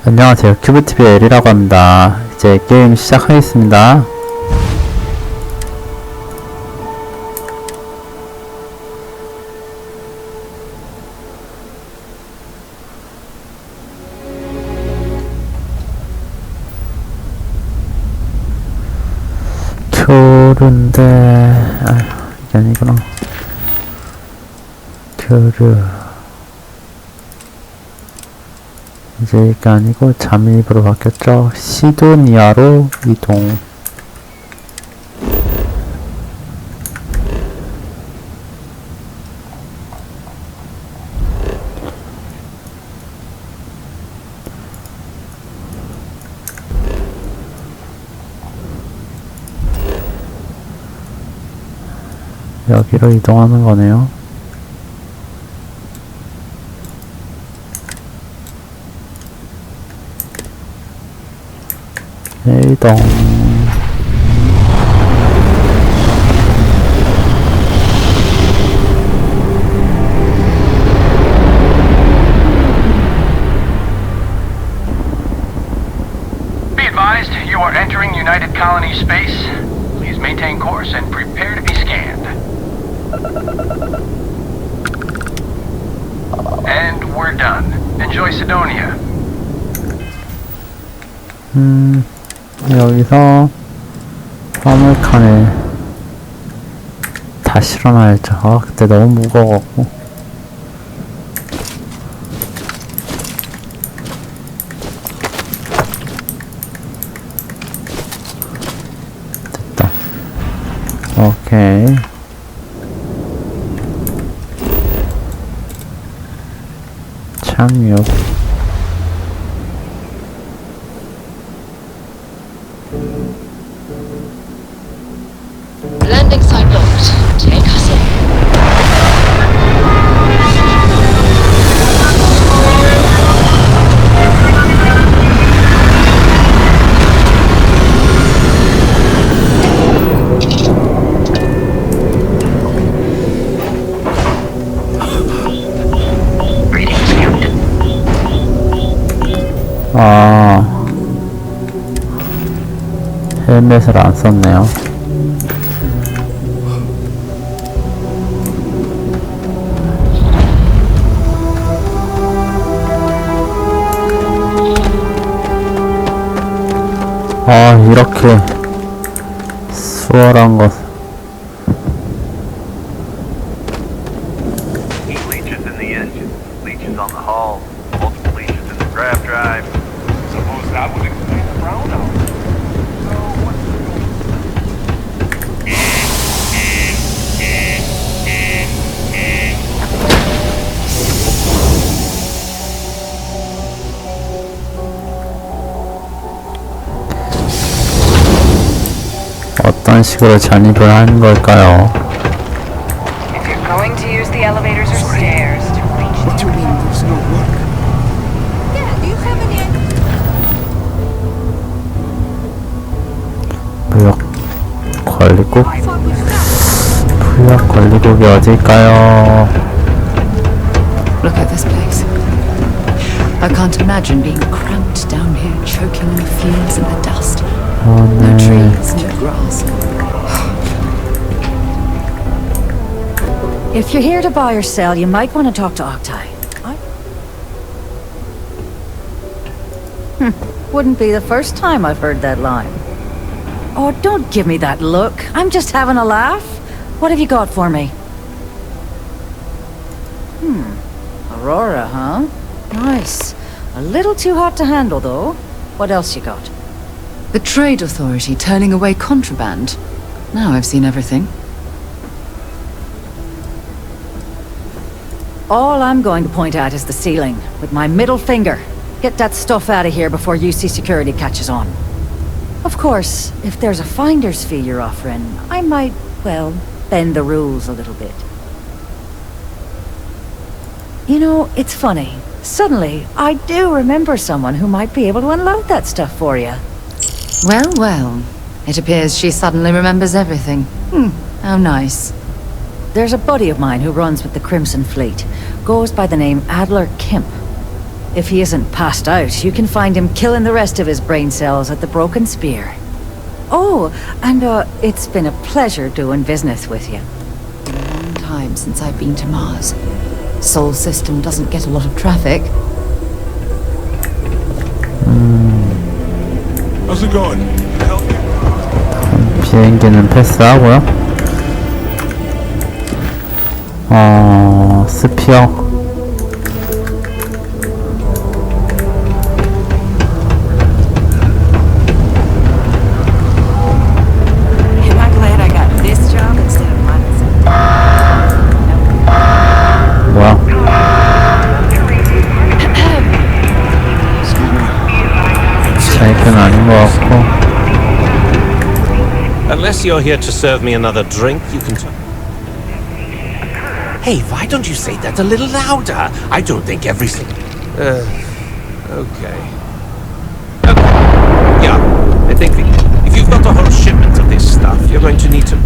안녕하세요. 큐브TV의 엘이라고 합니다. 이제 게임 시작하겠습니다. 큐르인데 이게 아니구나. 큐르 이제 이게 아니고 잠입으로 바뀌었죠. 시도니아로 이동. 여기로 이동하는 거네요. 이동. Be advised, you are entering United Colony space. Please maintain course and prepare to be scanned. And we're done. Enjoy Sidonia. 여기서 화물칸에 다 실어놔야죠. 아, 그때 너무 무거워갖고. 됐다. 오케이. 착륙. Landing site locked. Take us in. Greetings, Captain. 헬멧을 안 썼네요. 이렇게 수월한 것. Heat leeches in the engine, leeches on the hull, multiple leeches in the grav drive. Suppose that would explain the brownout. So what's 어떤 식으로 잔입을 하는 걸까요? If you're going to use the elevators or stairs to reach What do you mean there's no work? Yeah, do you have any 무역 관리국? 무역 관리국이 어딜까요? Look at this place. I can't imagine being cramped down here, choking on the fumes and the dust. No trees, no grass. If you're here to buy or sell, you might want to talk to Octai. Wouldn't be the first time I've heard that line. Oh, don't give me that look. I'm just having a laugh. What have you got for me? Aurora, huh? Nice. A little too hot to handle, though. What else you got? The Trade Authority turning away contraband. Now I've seen everything. All I'm going to point at is the ceiling, with my middle finger. Get that stuff out of here before UC security catches on. Of course, if there's a finder's fee you're offering, I might, well, bend the rules a little bit. You know, it's funny. Suddenly, I do remember someone who might be able to unload that stuff for you. Well, well. It appears she suddenly remembers everything. How nice. There's a buddy of mine who runs with the Crimson Fleet. Goes by the name Adler Kemp. If he isn't passed out, you can find him killing the rest of his brain cells at the Broken Spear. Oh, and it's been a pleasure doing business with you. Long time since I've been to Mars. Sol system doesn't get a lot of traffic. How's it going? Can I help you? 비행기는 패스하고요. 스피어. Am I glad I got this job instead of mine? 뭐야? 자이크는 아닌 것 같고. Unless you're here to serve me another drink, you can Hey, why don't you say that a little louder? I don't think every single... okay. Yeah, I think if you've got a whole shipment of this stuff, you're going to need to...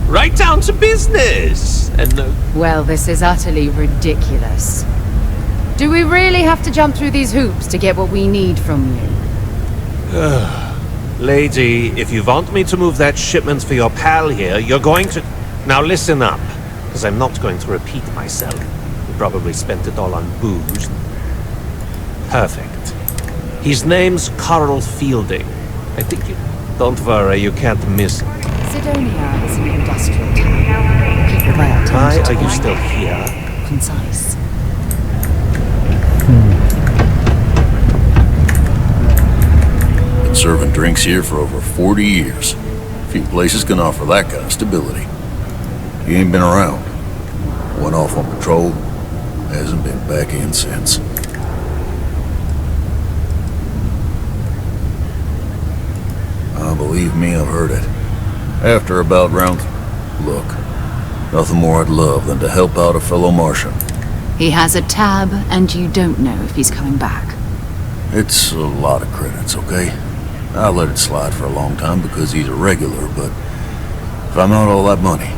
Right down to business! And Well, this is utterly ridiculous. Do we really have to jump through these hoops to get what we need from you? Lady, if you want me to move that shipment for your pal here, you're going to... Now listen up, because I'm not going to repeat myself. You probably spent it all on booze. Perfect. His name's Carl Fielding. I think you... Don't worry, you can't miss him. Sidonia is an industrial town. People there Why tend to are you like still here? concise. Been serving drinks here for over 40 years. Few places can offer that kind of stability. He ain't been around. Went off on patrol. Hasn't been back in since. Believe me, I've heard it. After about round... Look, nothing more I'd love than to help out a fellow Martian. He has a tab, and you don't know if he's coming back. It's a lot of credits, okay? I let it slide for a long time because he's a regular, but if I'm not all that money...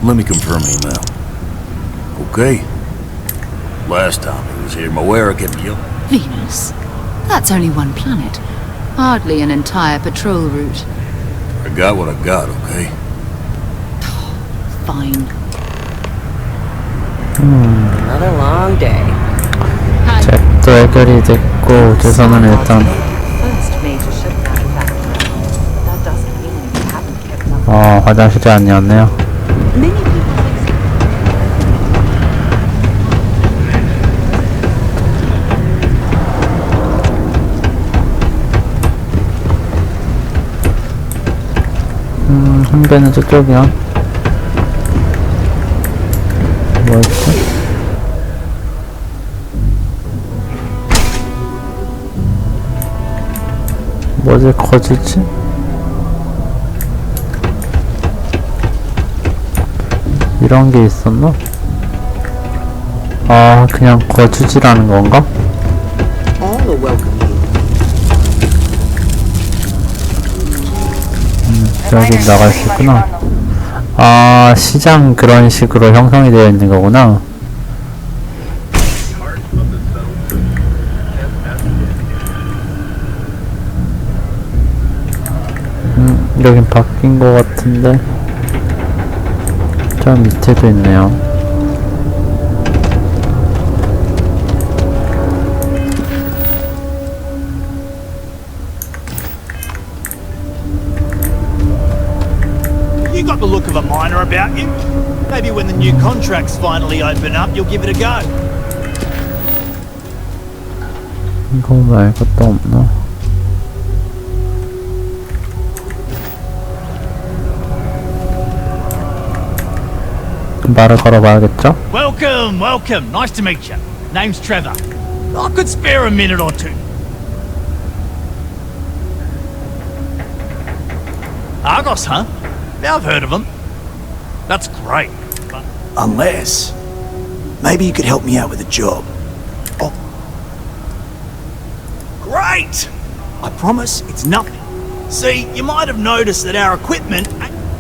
Let me confirm email. Okay? Last time he was here, Moera kept yelling. Venus? That's only one planet. Hardly an entire patrol route. I got what I got, okay? Fine. Another long day. 잭도 해결이 됐고 우주선은 일단 First major ship manufacturer. That doesn't mean we haven't kept up. 화장실이 아니었네요. Many people 한배는 저쪽이야. 뭐였지? 뭐지? 거주지? 이런 게 있었나? 그냥 거주지라는 건가? all are welcome. 여기 나갈 수 있구나. 시장 그런 식으로 형성이 되어 있는 거구나. 여긴 바뀐 거 같은데. 저 밑에도 있네요. You got the look of a miner about you. Maybe when the new contracts finally open up, you'll give it a go. 이거 말고 또 없나? 말을 걸어봐야겠죠? Welcome, welcome. Nice to meet you. Name's Trevor. I could spare a minute or two. Argos, huh? Yeah, I've heard of them. That's great. But Unless... maybe you could help me out with a job. Oh, great! I promise it's nothing. See, you might have noticed that our equipment...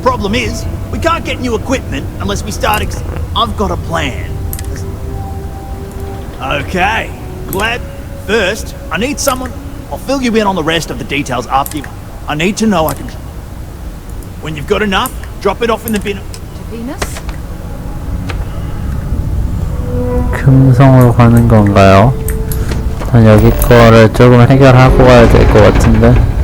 Problem is, We can't get new equipment unless we start I've got a plan. Okay, glad. First, I need someone. I'll fill you in on the rest of the details after you. I need to know I can. When you've got enough, drop it off in the bin. To Venus? 금성으로 가는 건가요? 전 여기 거를 조금 해결하고 가야 될 것 같은데.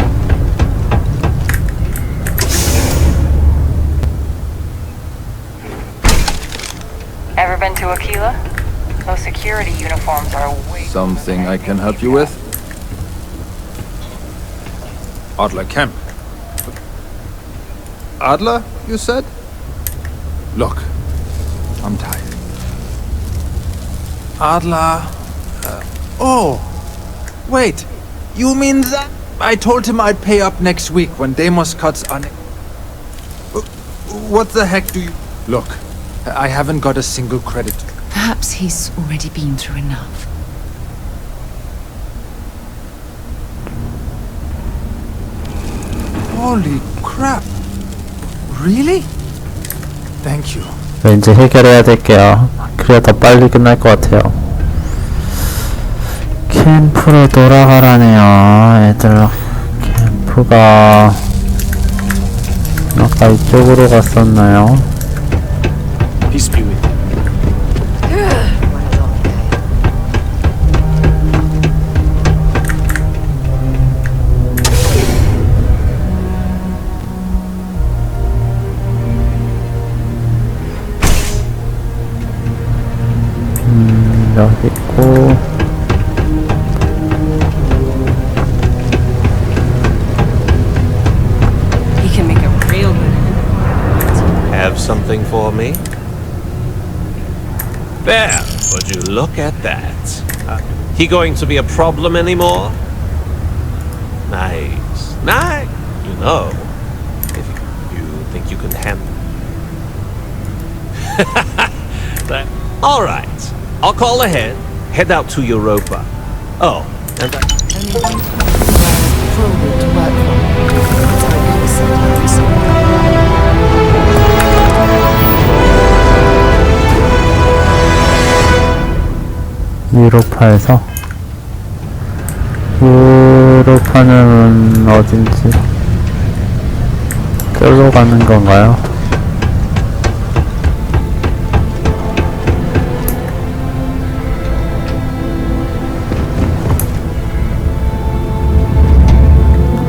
Ever been to Aquila? Those security uniforms are way... Something I can help you with? Adler Camp. Adler, you said? Look, I'm tired. Adler... oh! Wait, you mean that? I told him I'd pay up next week when Daimos cuts on... What the heck do you... Look, I haven't got a single credit. Perhaps he's already been through enough. Holy crap! Really? Thank you. 왠지 해결해야 될게요. 그래야 더 빨리 끝날 것 같아요. 캠프로 돌아가라네요. 애들 캠프가 아까 이쪽으로 갔었나요? Peace be with you. 여기 있고 He can make a real good... Have something for me? There, would you look at that? He going to be a problem anymore? Nice. Nice. You know, if you think you can handle... All right. I'll call ahead. Head out to Europa. Oh, and Only one forward to work from. That's what I 유로파에서 유로파는 어딘지 저기로 가는 건가요?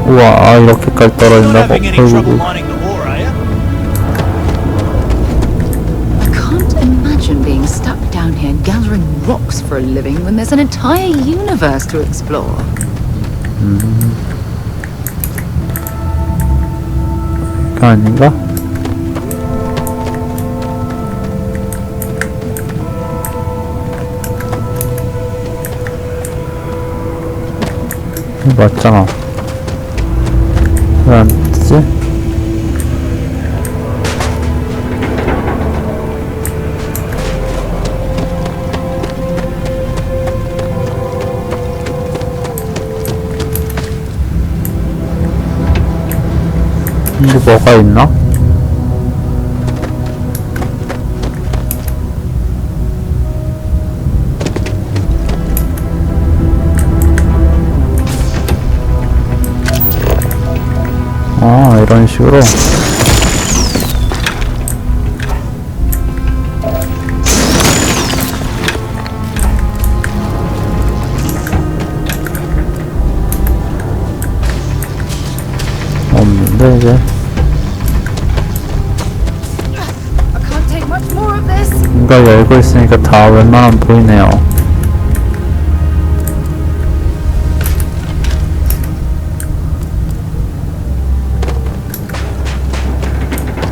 우와, 이렇게까지 떨어진다고? Having any trouble mining the ore, are you? I can't imagine being stuck down here gathering rocks for a living when there's an entire universe to explore. 이거 아닌가? 이거 맞잖아. 왜 안 뜨지? 이게 뭐가 있나? 아, 이런 식으로. 없는데, 이제. I can't take much more of this. 뭔가 열고 있으니까 다 웬만하면 보이네요.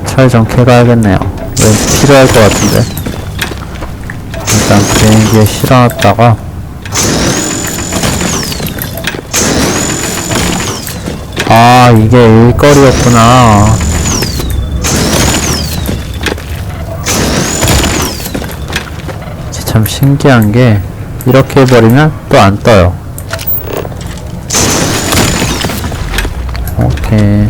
잘 정리해가야겠네요. 왠지 필요할 것 같은데. 일단 비행기에 실어놨다가 아, 이게 일거리였구나. 참 신기한 게 이렇게 해버리면 또 안 떠요. 오케이.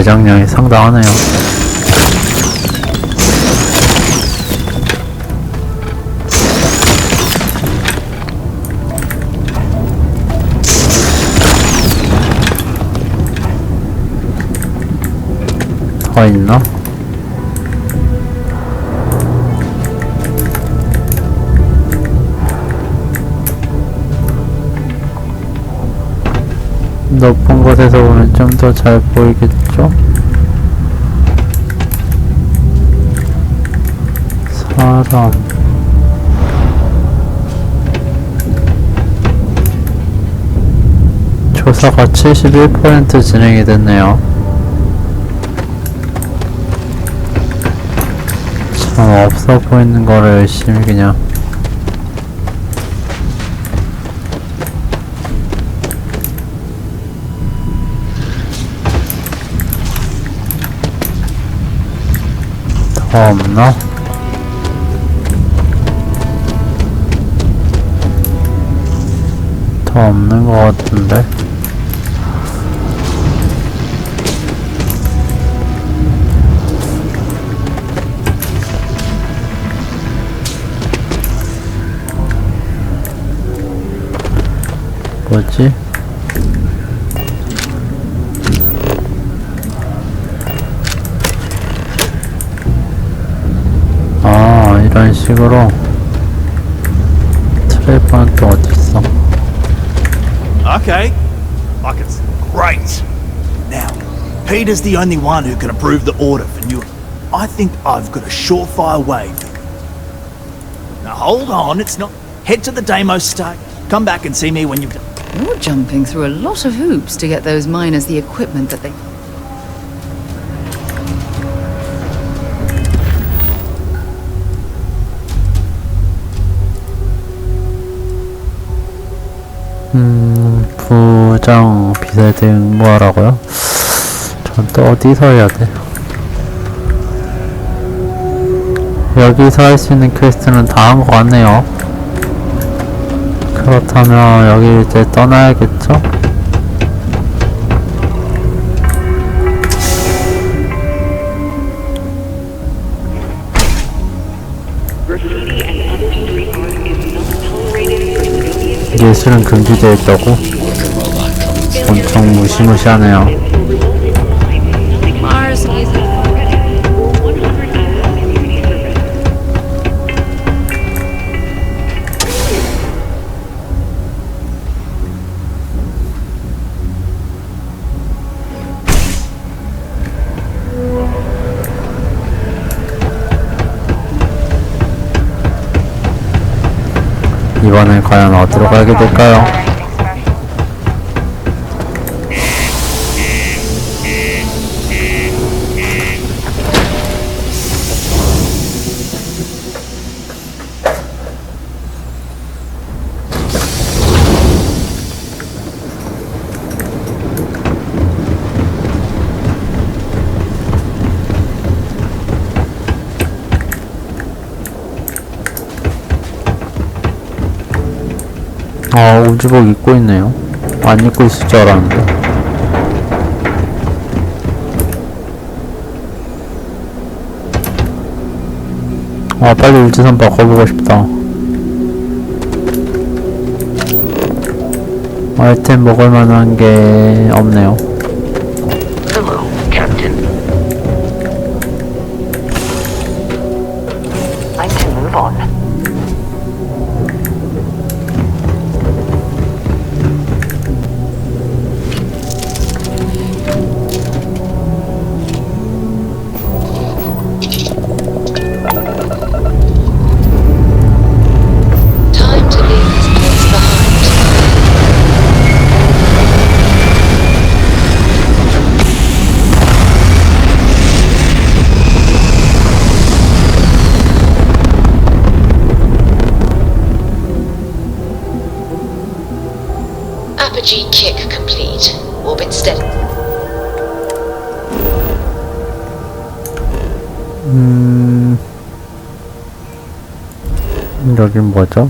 내장량이 상당하네요. 더 있나? 높은 곳에서 보면 좀 더 잘 보이겠죠? 사람 조사가 71% 진행이 됐네요. 참 없어 보이는 거를 열심히 그냥 더 없나? 더 없는 것 같은데? 뭐지? 아, 이런 식으로 트레이버는 또 어디 있어? Okay. Like it's great. Now, Peter's the only one who can approve the order for new. I think I've got a surefire way. Now hold on, it's not. Head to the Daimos Staryard. Come back and see me when you've done. You're jumping through a lot of hoops to get those miners the equipment that they... 부정 비세대 응모하라고요? 전 또 어디서 해야 돼? 여기서 할 수 있는 퀘스트는 다 한 것 같네요. 그렇다면 여기 이제 떠나야겠죠? 예술은 금지되어 있다고? 엄청 무시무시하네요. 이번엔 과연 어디로 가게 될까요? 아, 우주복 입고 있네요. 안 입고 있을 줄 알았는데. 아, 빨리 우주선 바꿔보고 싶다. 아이템 먹을 만한 게 없네요. Hello, Captain. I can move on. Apogee kick complete. Orbit steady. 여긴 뭐죠?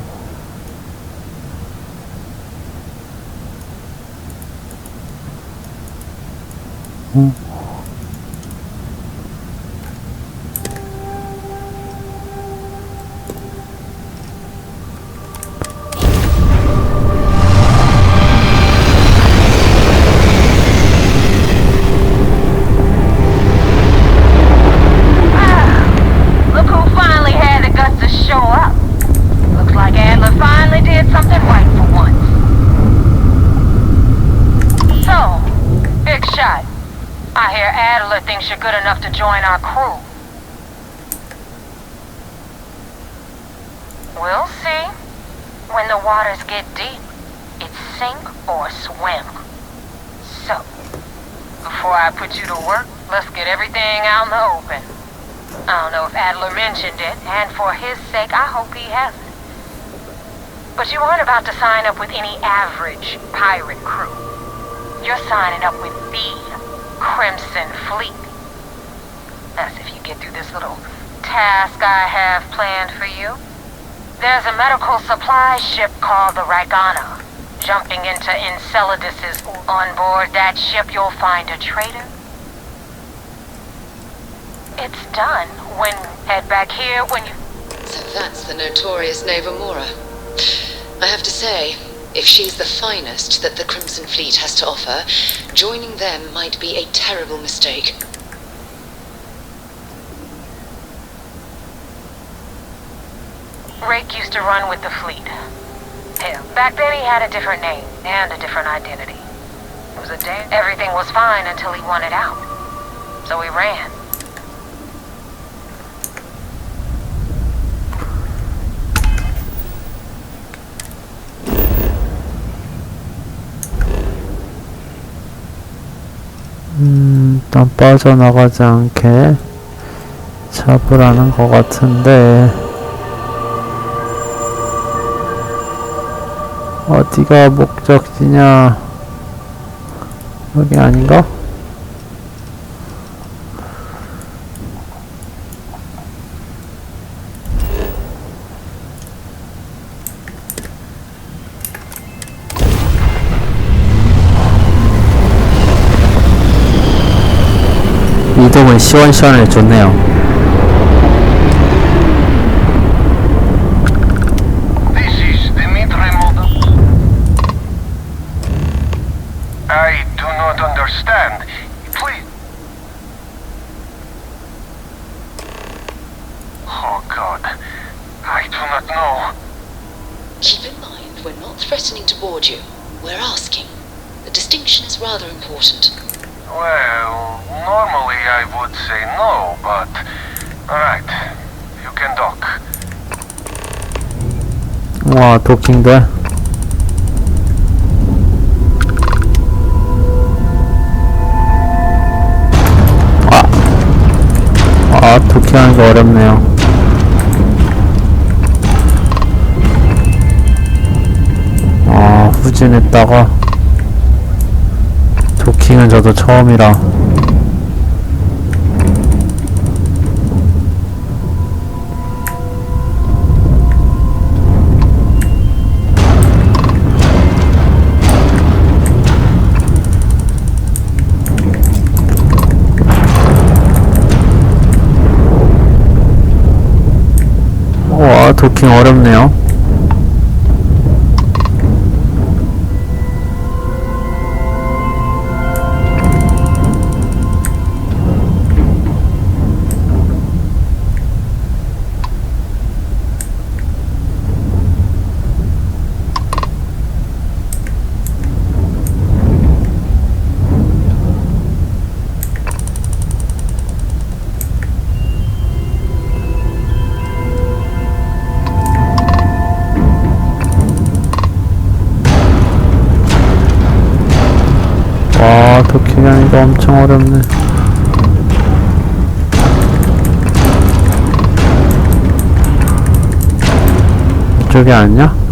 to join our crew? We'll see. When the waters get deep, it's sink or swim. So, before I put you to work, let's get everything out in the open. I don't know if Adler mentioned it, and for his sake, I hope he hasn't. But you aren't about to sign up with any average pirate crew. You're signing up with the Crimson Fleet. That's if you get through this little task I have planned for you. There's a medical supply ship called the Ragana, jumping into Enceladus. On board that ship, you'll find a trader. It's done. When head back here when you... So that's the notorious Neva Mora. I have to say, if she's the finest that the Crimson Fleet has to offer, joining them might be a terrible mistake. Rake used to run with the fleet. Hell, back then he had a different name and a different identity. It was a day everything was fine until he wanted out. So he ran. 일단 빠져나가지 않게 잡으라는 것 같은데 어디가 목적지냐? 여기 아닌가? 이동은 시원시원해 좋네요. This is Dimitri Moldov. I do not understand. Please. Oh God, I do not know. Keep in mind, we're not threatening to board you. We're asking. The distinction is rather important. Well, normally I would say no, but... Alright, you can dock. 와, 도킹돼. 도킹하는 게 어렵네요. 후진했다가 도킹은 저도 처음이라 와, 도킹 어렵네요. 도킹하니까 엄청 어렵네. 이쪽이 아니야?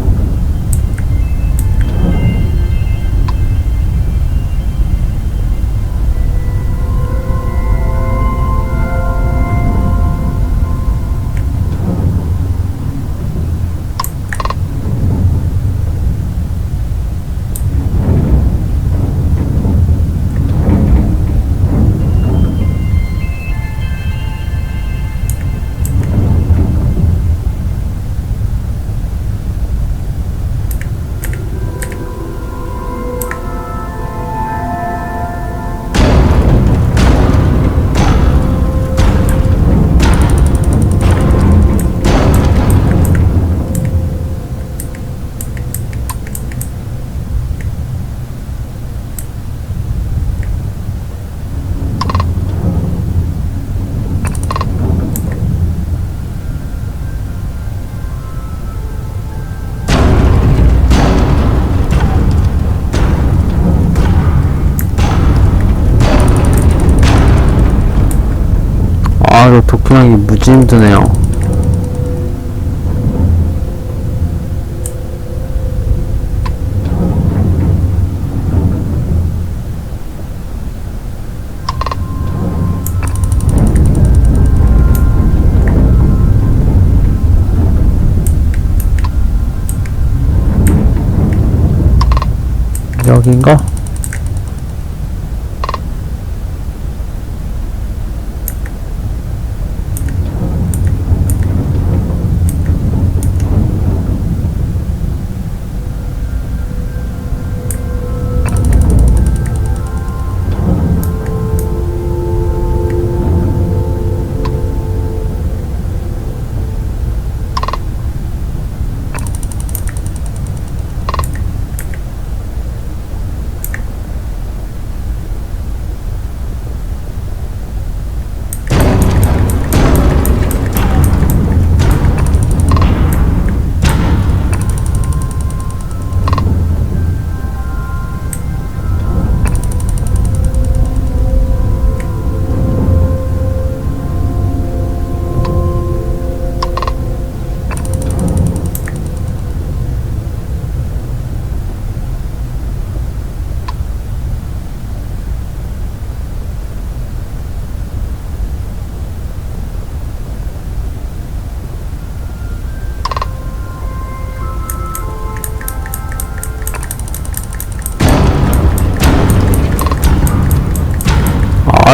아, 이거 도킹하기 무지 힘드네요. 여긴가?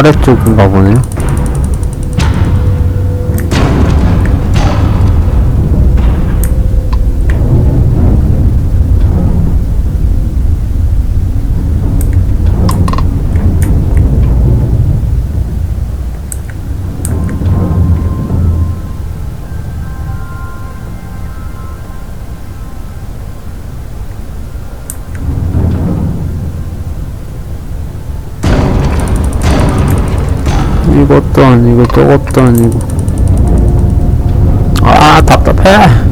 아래쪽인가 보네. 이것도 아니고 저것도 아니고. 아, 답답해.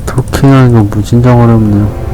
도킹하는 거 무진장 어렵네요.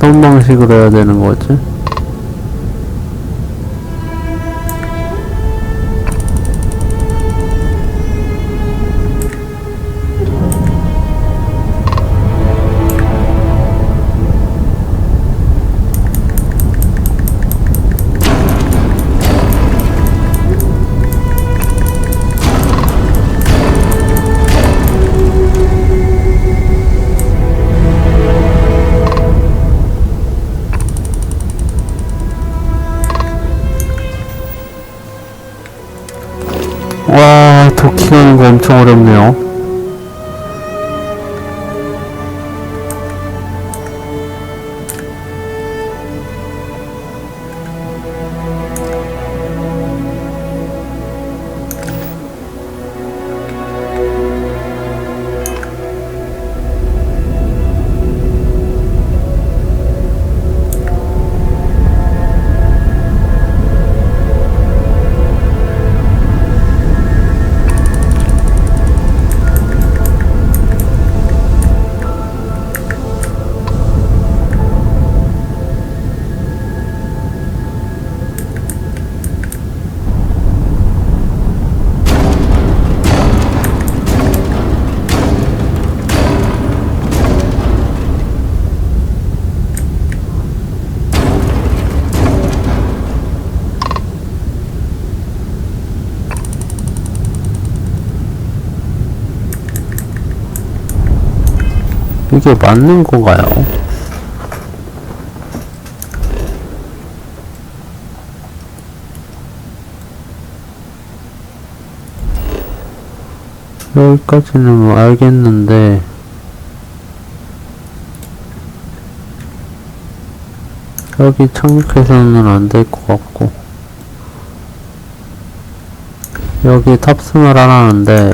어떤 방식으로 해야 되는 거지? 와, 도킹하는 거 엄청 어렵네요. 이게 맞는 건가요? 여기까지는 뭐 알겠는데 여기 착륙해서는 안 될 것 같고 여기 탑승을 안 하는데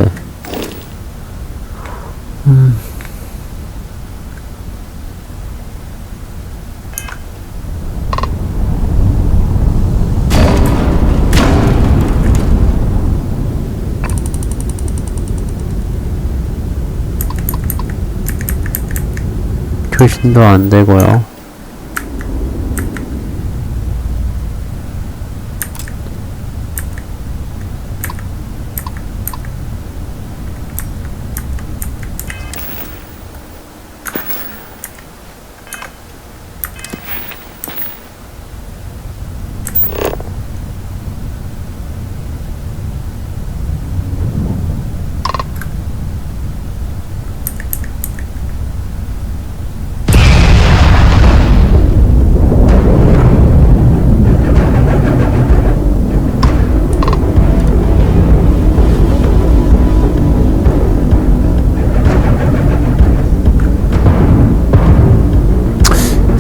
교신도 안 되고요.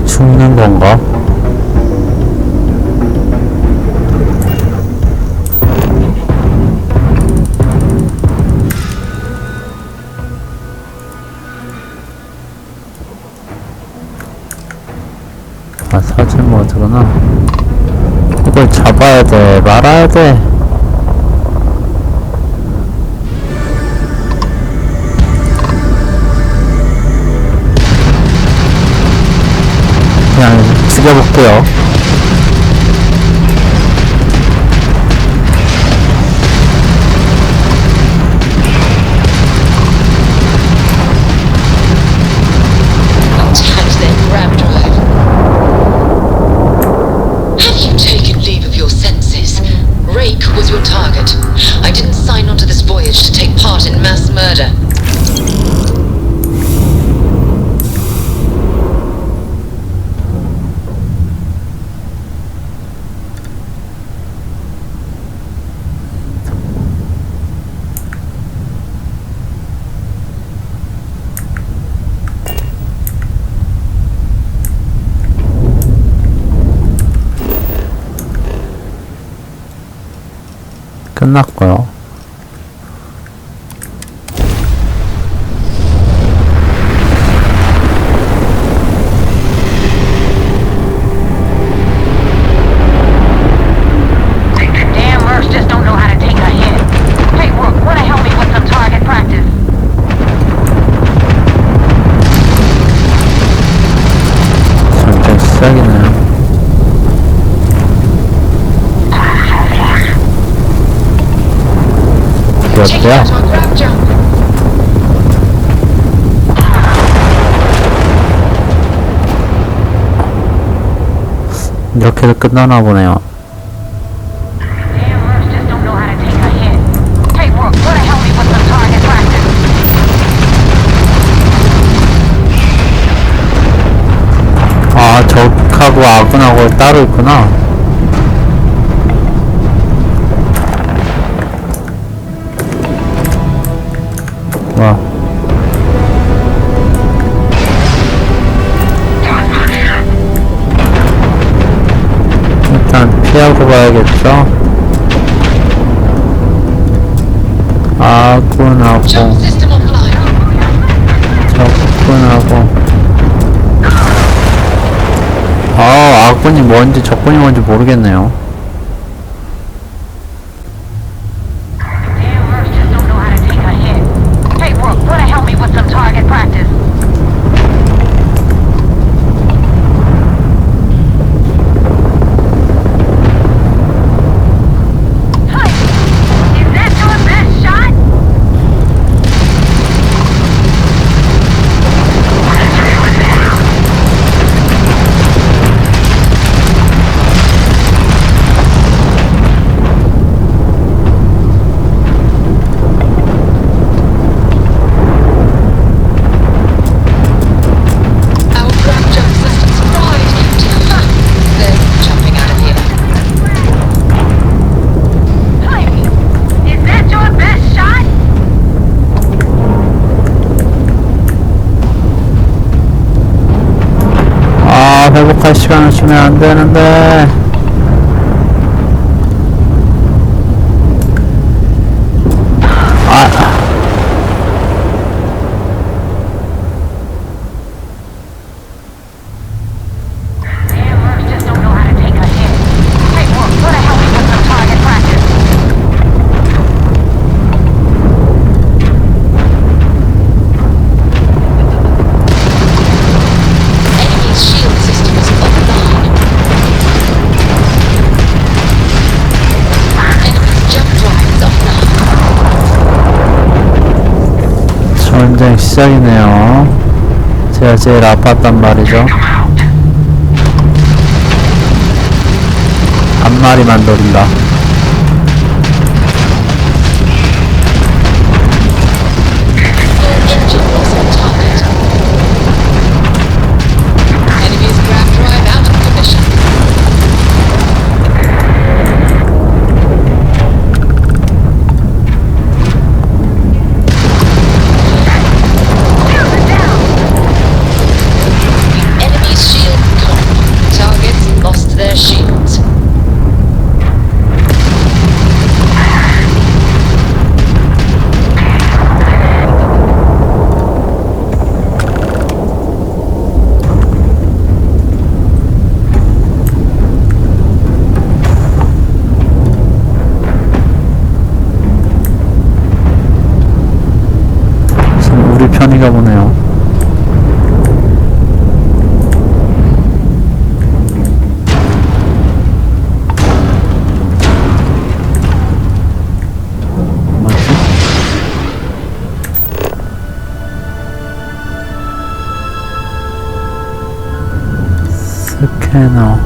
죽는 건가? 아, 사진 모드구나. 이걸 잡아야 돼, 말아야 돼. 그냥 죽여볼게요. Attacked their grab drive. Have you taken leave of your senses? Rake was your target. I didn't sign on to this voyage to take part in mass murder. 끝났고요. Damn mercs just don't know how to take a hit. Hey, Rook, wanna help me with some target practice? 어때요? 이렇게도 끝나나 보네요. 아, 적하고 아군하고 따로 있구나. 와. 일단 피하고 가야겠죠? 아군하고 적군하고 아군이 뭔지 적군이 뭔지 모르겠네요. 회복할 시간을 주면 안 되는데. 전쟁 시작이네요. 제가 제일 아팠단 말이죠. 한 마리만 노린다. 우리 편이가 보네요. 뭐지? 스캐너.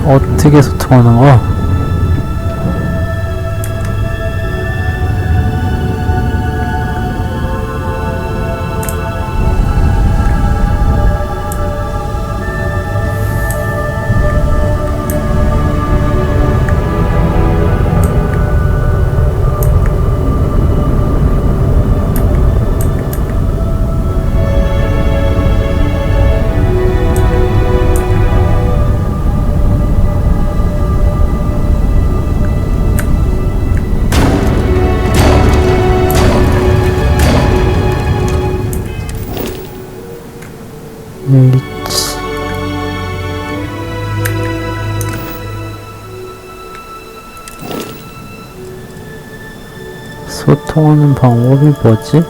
어떻게 소통하는 거야? 리치. 소통하는 방법이 뭐지?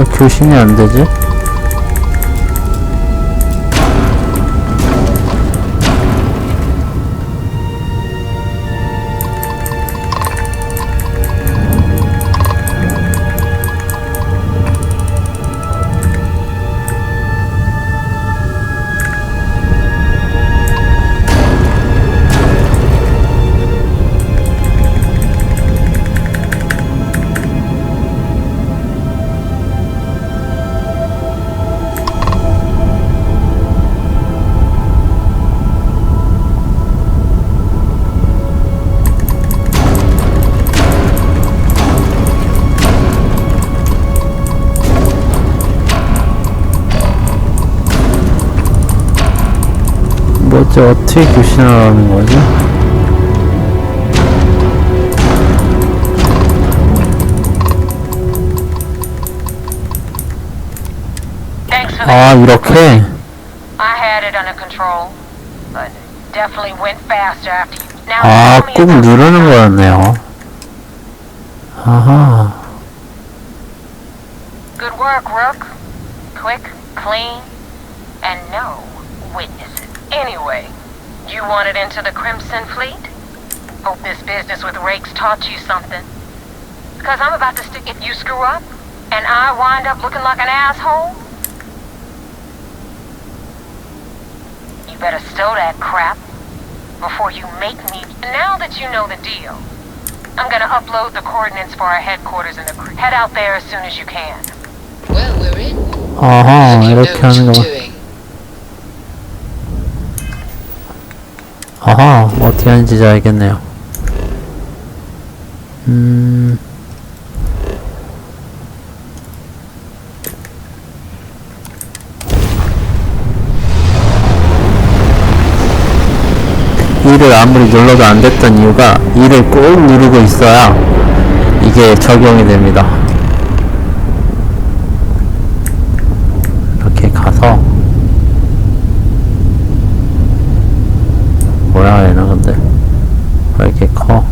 왜 교신이 안 되지? 뭐지? 어떻게 교신을 하는 거지? 아, 이렇게? I had it under control, but definitely went faster after you. Now 아, tell me 꾹 about 누르는 거였네요. 아하. Good work, Rook. Quick, clean, and no witnesses. Anyway, you wanted into the Crimson Fleet? Hope this business with rakes taught you something. Because I'm about to stick if you screw up, and I wind up looking like an asshole. You better stow that crap before you make me. Now that you know the deal, I'm gonna upload the coordinates for our headquarters in the head out there as soon as you can. Well, we're in. 아하, You know 이렇게 what 하는 you're 거만. doing. 아하, 어떻게 하는지 이제 알겠네요. E를 아무리 눌러도 안 됐던 이유가 E를 꼭 누르고 있어야 이게 적용이 됩니다. 이렇게 가서 뭐야 얘는 근데 왜 이렇게 커?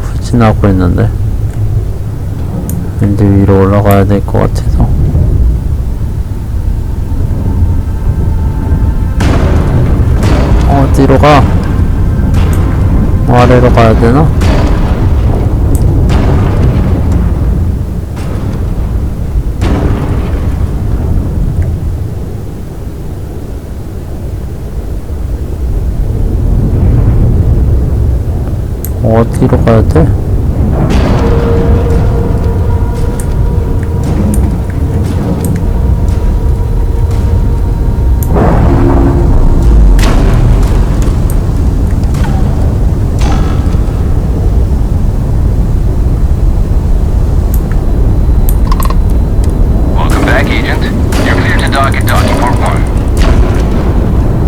후진하고 있는데 근데 위로 올라가야 될 것 같아서 어디로 가? 아래로 가야 되나? 어디로 가야 돼?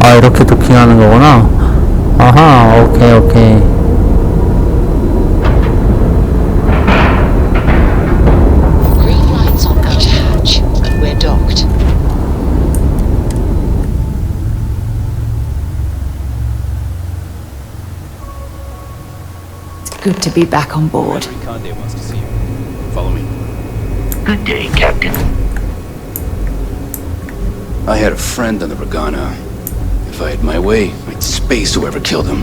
아, 이렇게 도킹하는 거구나. 아하, 오케이, 오케이. Green lights on outer hatch. We're docked. It's good to be back on board. wants to see you. Follow me. Good day, Captain. I had a friend on the Regana. If I had my way, I'd space whoever killed him.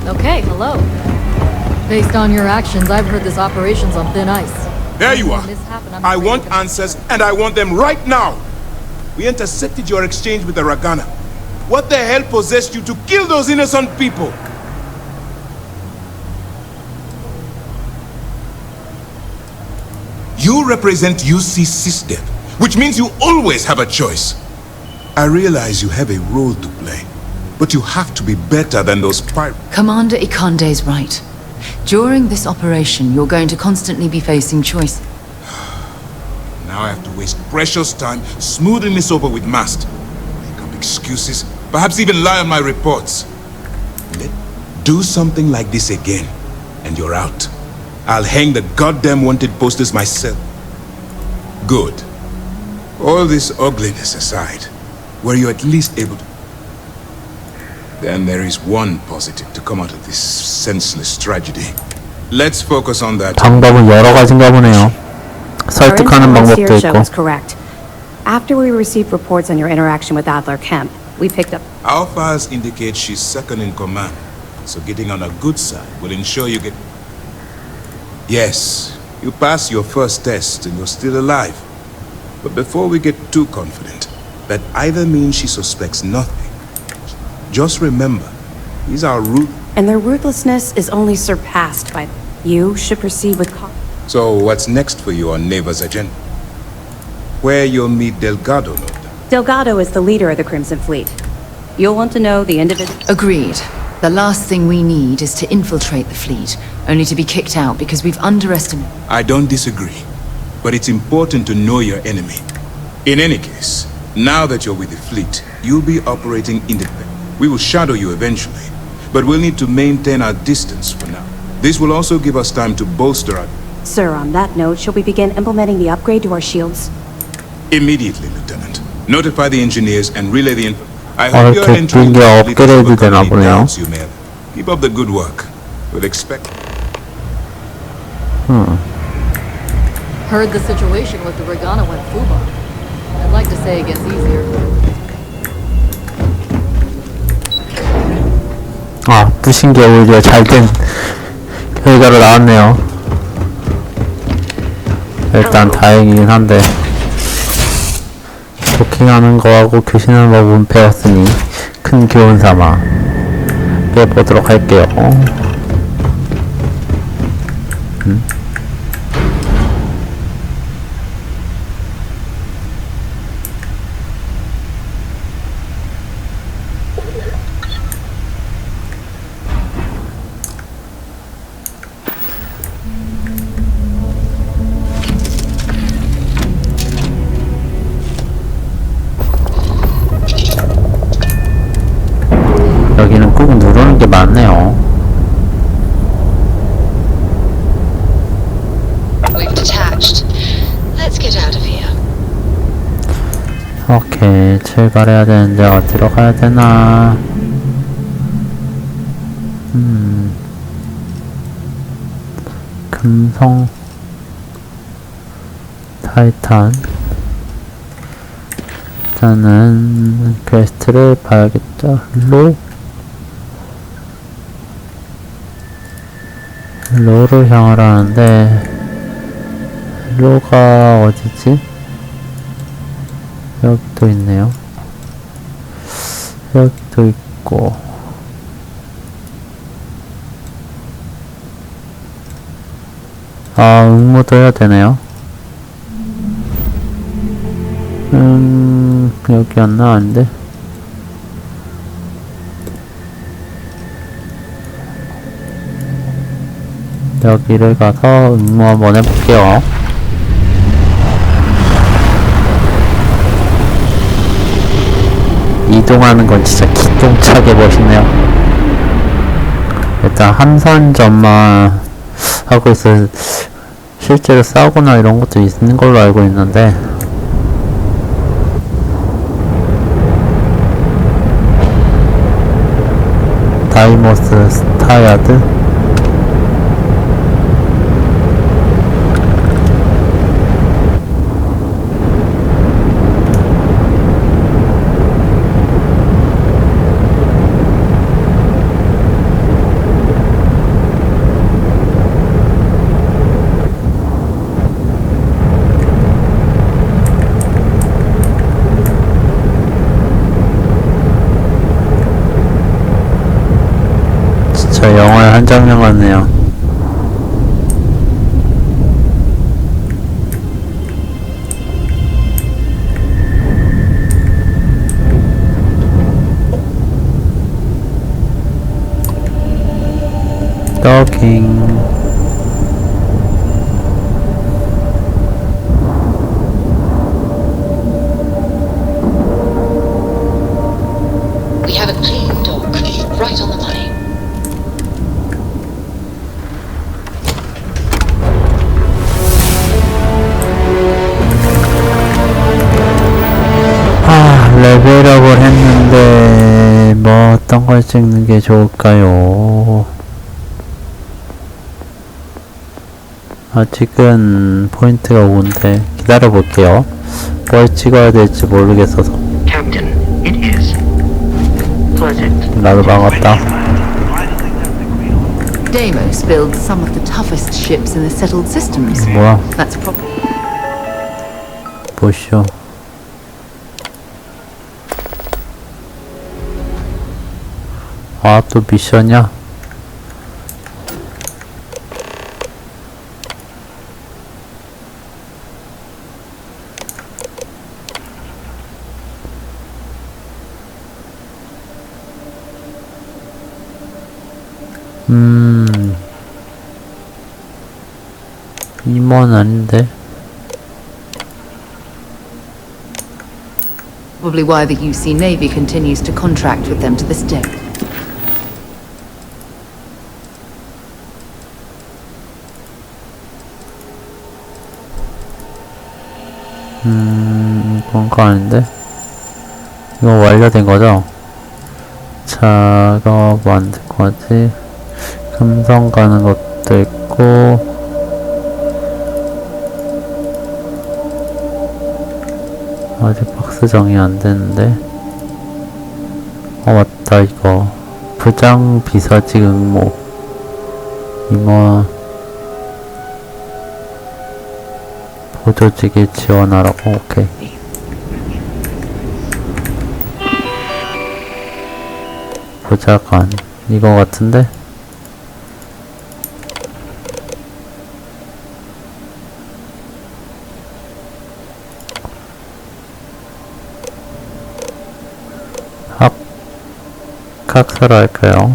Okay, hello. Based on your actions, I've heard this operation's on thin ice. There you are. I want answers, and I want them right now. We intercepted your exchange with the Ragana. What the hell possessed you to kill those innocent people? You represent UC System, which means you always have a choice. I realize you have a role to play, but you have to be better than those pirates. Commander Ikande's right. During this operation, you're going to constantly be facing choice. Now I have to waste precious time smoothing this over with Mast. Make up excuses, perhaps even lie on my reports. Let Do something like this again, and you're out. I'll hang the goddamn wanted posters myself. Good. All this ugliness aside, were you at least able to... Then there is one positive to come out of this senseless tragedy. Let's focus on that. 방법은 여러 가지인가 보네요. 설득하는 방법도 있고. was correct. After we received reports on your interaction with Adler Kemp, we picked up... Our files indicate she's second in command, so getting on her good side will ensure you get... Yes, you passed your first test and you're still alive. But before we get too confident, that either means she suspects nothing. Just remember, these are And their ruthlessness is only surpassed by... You should proceed with caution. So what's next for you on Neva's agenda? Where you'll meet Delgado, no doubt. Delgado is the leader of the Crimson Fleet. You'll want to know the individual... Agreed. The last thing we need is to infiltrate the fleet, only to be kicked out because we've underestimated... I don't disagree, but it's important to know your enemy. In any case, now that you're with the fleet, you'll be operating independently. We will shadow you eventually, but we'll need to maintain our distance for now. This will also give us time to bolster our... Sir, on that note, shall we begin implementing the upgrade to our shields? Immediately, Lieutenant. Notify the engineers and relay the info. I hope you're entering 게 업그레이드 되나 보네요. Keep up the good work. We'll expect... Heard the situation with the Regana went Phobos. I'd like to say it gets easier. 아, 부신 게 오히려 잘된 결과로 나왔네요. 일단 다행이긴 한데 도킹하는 거하고 교신하는 법은 배웠으니 큰 교훈 삼아 빼보도록 할게요. 여기는 꾹 누르는 게 많네요. We've detached. Let's get out of here. 오케이, 출발해야 되는데 어디로 가야 되나? 금성 타이탄. 일단은 퀘스트를 봐야겠죠. 로를 향하라는데 로가 어디지? 여기도 있네요. 여기도 있고 아, 응모도 해야 되네요. 여기였나? 아닌데? 여기를 가서 응모 한번 해볼게요. 이동하는 건 진짜 기똥차게 멋있네요. 일단 함선점만 하고 있어요. 실제로 싸우거나 이런 것도 있는 걸로 알고 있는데 다이모스 스타야드 영화의 한 장면 같네요. Docking. We have a clean dock, right on the money. 찍는데 뭐 어떤 걸 찍는 게 좋을까요? 아직은 포인트가 오는데 기다려 볼게요. 뭘 찍어야 될지 모르겠어서. 나도 막았다. Daimos builds some of the toughest ships in the settled systems. 뭐야? That's a problem. 보시오. 아, 또 미션이야? 임원 아닌데? Probably why the UC Navy continues to contract with them to this day. 그건 거 아닌데? 이거 완료된 거죠? 작업 안 될 거지? 금성 가는 것도 있고, 아직 박스 정리 안 됐는데. 맞다, 이거. 부장 비서직 응모. 임원. 보조직에 지원하라고. 오케이. 보좌관. 이거 같은데? 학사로 할까요?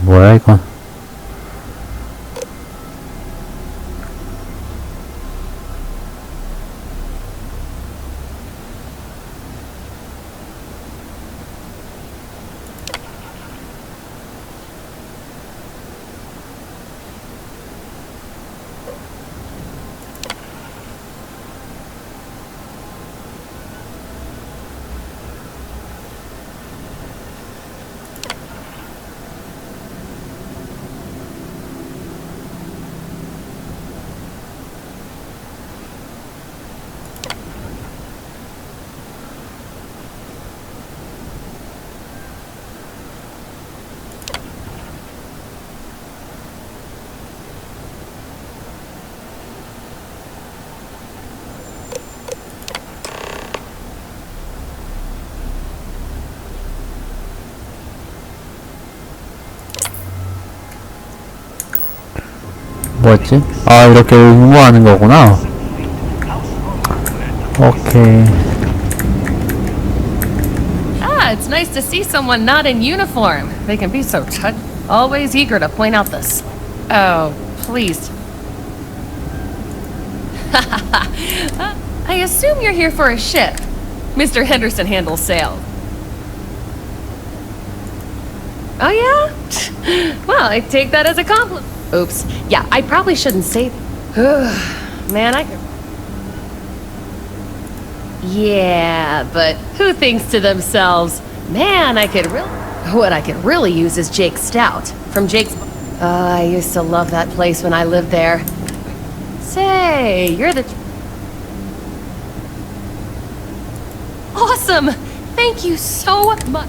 뭐야 이건? 뭐였지? 아, 이렇게 응모하는 거구나. 오케이. It's nice to see someone not in uniform. They can be so always eager to point out this. Oh, please. I assume you're here for a ship. Mr. Henderson handles sales. Oh yeah? Well, I take that as a compliment. Oops. Yeah, I probably shouldn't say Man, I could... Yeah, but who thinks to themselves, man, what I could really use is Jake's Stout. From Jake's... I used to love that place when I lived there. Say, you're the... Awesome! Thank you so much.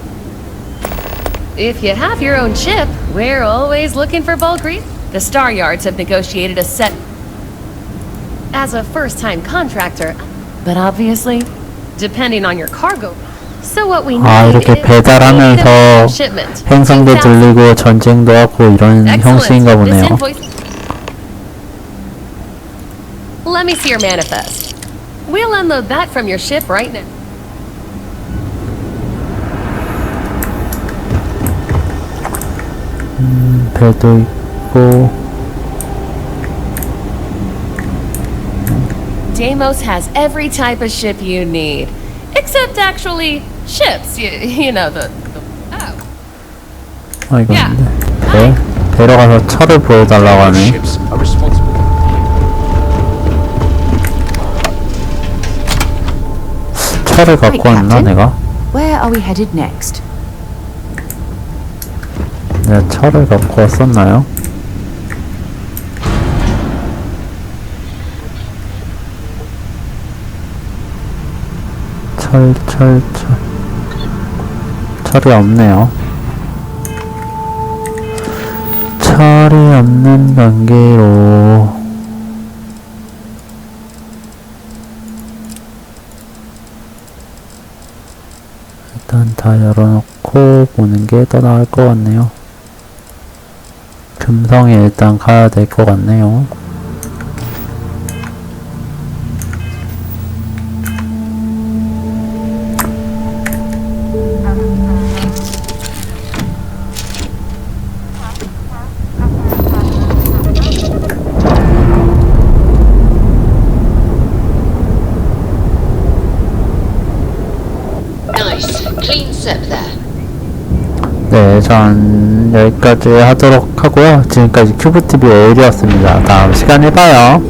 If you have your own ship, we're always looking for bulk grease. The Staryards have negotiated a set... As a first-time contractor, but obviously, depending on your cargo. So what we need 이렇게 배달하면서 행성도 들리고 전쟁도 하고 이런 형식인가 보네요. Let me see your manifest. We'll unload that from your ship right now. 배도 있고. Daimos has every type of ship you need, except actually ships. You know the. Oh, 아 이거 배? 배로 가서 철을 보여달라고 하네. 철을 갖고 왔나 내가? Where are we headed next? 내가 철을 갖고 왔었나요? 철이 없네요. 철이 없는 관계로 일단 다 열어놓고 보는 게 더 나을 것 같네요. 금성에 일단 가야 될 것 같네요. 네, 전 여기까지 하도록 하고요. 지금까지 큐브TV 에일이었습니다. 다음 시간에 봐요.